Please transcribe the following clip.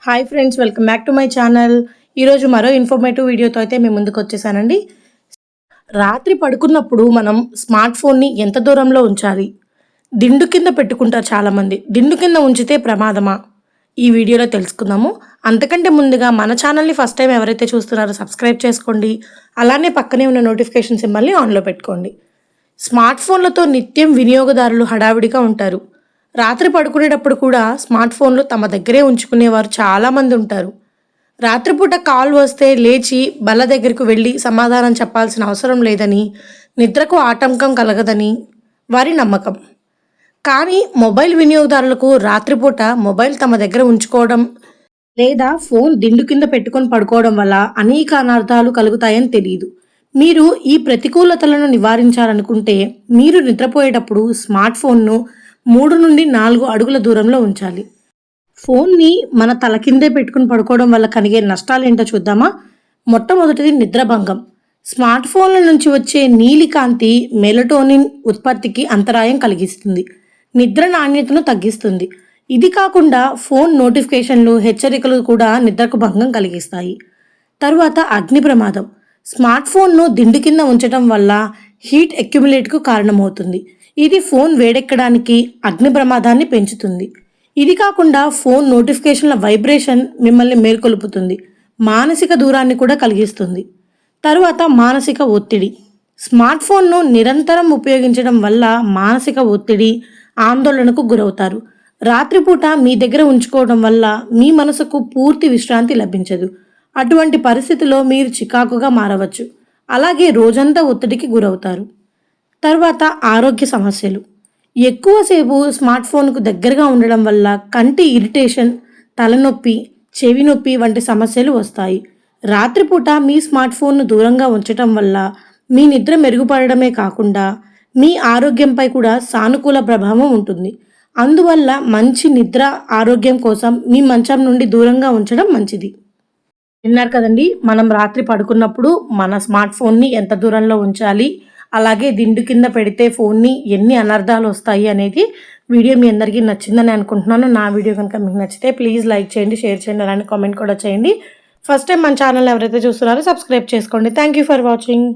Hi friends, welcome back to my channel. ఈరోజు మరో informative వీడియోతో అయితే మేము ముందుకు వచ్చేసానండి. రాత్రి పడుకున్నప్పుడు మనం స్మార్ట్ ఫోన్ని ఎంత దూరంలో ఉంచాలి? దిండు కింద పెట్టుకుంటారు చాలామంది. దిండు కింద ఉంచితే ప్రమాదమా? ఈ వీడియోలో తెలుసుకుందాము. అంతకంటే ముందుగా మన ఛానల్ని ఫస్ట్ టైం ఎవరైతే చూస్తున్నారో సబ్స్క్రైబ్ చేసుకోండి. అలానే పక్కనే ఉన్న నోటిఫికేషన్ సింబల్ని ఆన్లో పెట్టుకోండి. స్మార్ట్ ఫోన్లతో నిత్యం వినియోగదారులు హడావిడిగా ఉంటారు. రాత్రి పడుకునేటప్పుడు కూడా స్మార్ట్ ఫోన్లు తమ దగ్గరే ఉంచుకునేవారు చాలామంది ఉంటారు. రాత్రిపూట కాల్ వస్తే లేచి బల్ల దగ్గరకు వెళ్ళి సమాధానం చెప్పాల్సిన అవసరం లేదని, నిద్రకు ఆటంకం కలగదని వారి నమ్మకం. కానీ మొబైల్ వినియోగదారులకు రాత్రిపూట మొబైల్ తమ దగ్గర ఉంచుకోవడం లేదా ఫోన్ దిండు కింద పెట్టుకొని పడుకోవడం వల్ల అనేక అనర్థాలు కలుగుతాయని తెలియదు. మీరు ఈ ప్రతికూలతలను నివారించాలనుకుంటే మీరు నిద్రపోయేటప్పుడు స్మార్ట్ ఫోన్ను 3 నుండి 4 అడుగుల దూరంలో ఉంచాలి. ఫోన్ని మన తల కిందే పెట్టుకుని పడుకోవడం వల్ల కలిగే నష్టాలేంటో చూద్దామా? మొట్టమొదటిది నిద్రభంగం. స్మార్ట్ ఫోన్ల నుంచి వచ్చే నీలికాంతి మెలటోనిన్ ఉత్పత్తికి అంతరాయం కలిగిస్తుంది, నిద్ర నాణ్యతను తగ్గిస్తుంది. ఇది కాకుండా ఫోన్ నోటిఫికేషన్లు, హెచ్చరికలు కూడా నిద్రకు భంగం కలిగిస్తాయి. తరువాత అగ్ని ప్రమాదం. స్మార్ట్ ఫోన్ను దిండు కింద ఉంచడం వల్ల హీట్ అక్యుములేట్కు కారణమవుతుంది. ఇది ఫోన్ వేడెక్కడానికి, అగ్ని ప్రమాదాన్ని పెంచుతుంది. ఇది కాకుండా ఫోన్ నోటిఫికేషన్ల వైబ్రేషన్ మిమ్మల్ని మేల్కొలుపుతుంది, మానసిక దూరాన్ని కూడా కలిగిస్తుంది. తరువాత మానసిక ఒత్తిడి. స్మార్ట్ ఫోన్ను నిరంతరం ఉపయోగించడం వల్ల మానసిక ఒత్తిడి, ఆందోళనకు గురవుతారు. రాత్రిపూట మీ దగ్గర ఉంచుకోవడం వల్ల మీ మనసుకు పూర్తి విశ్రాంతి లభించదు. అటువంటి పరిస్థితిలో మీరు చికాకుగా మారవచ్చు, అలాగే రోజంతా ఒత్తిడికి గురవుతారు. తర్వాత ఆరోగ్య సమస్యలు. ఎక్కువసేపు స్మార్ట్ ఫోన్కు దగ్గరగా ఉండడం వల్ల కంటి ఇరిటేషన్, తలనొప్పి, చెవి నొప్పి వంటి సమస్యలు వస్తాయి. రాత్రిపూట మీ స్మార్ట్ ఫోన్ను దూరంగా ఉంచడం వల్ల మీ నిద్ర మెరుగుపడడమే కాకుండా మీ ఆరోగ్యంపై కూడా సానుకూల ప్రభావం ఉంటుంది. అందువల్ల మంచి నిద్ర, ఆరోగ్యం కోసం మీ మంచం నుండి దూరంగా ఉంచడం మంచిది. విన్నారు కదండి, మనం రాత్రి పడుకున్నప్పుడు మన స్మార్ట్ ఫోన్ని ఎంత దూరంలో ఉంచాలి, అలాగే దిండు కింద పెడితే ఫోన్ని ఎన్ని అనర్థాలు వస్తాయి అనేది వీడియో మీ అందరికీ నచ్చిందని అనుకుంటున్నాను. నా వీడియో కనుక మీకు నచ్చితే ప్లీజ్ లైక్ చేయండి, షేర్ చేయండి, అలానే కామెంట్ కూడా చేయండి. ఫస్ట్ టైం మన ఛానల్ ఎవరైతే చూస్తున్నారో సబ్స్క్రైబ్ చేసుకోండి. Thank you for watching.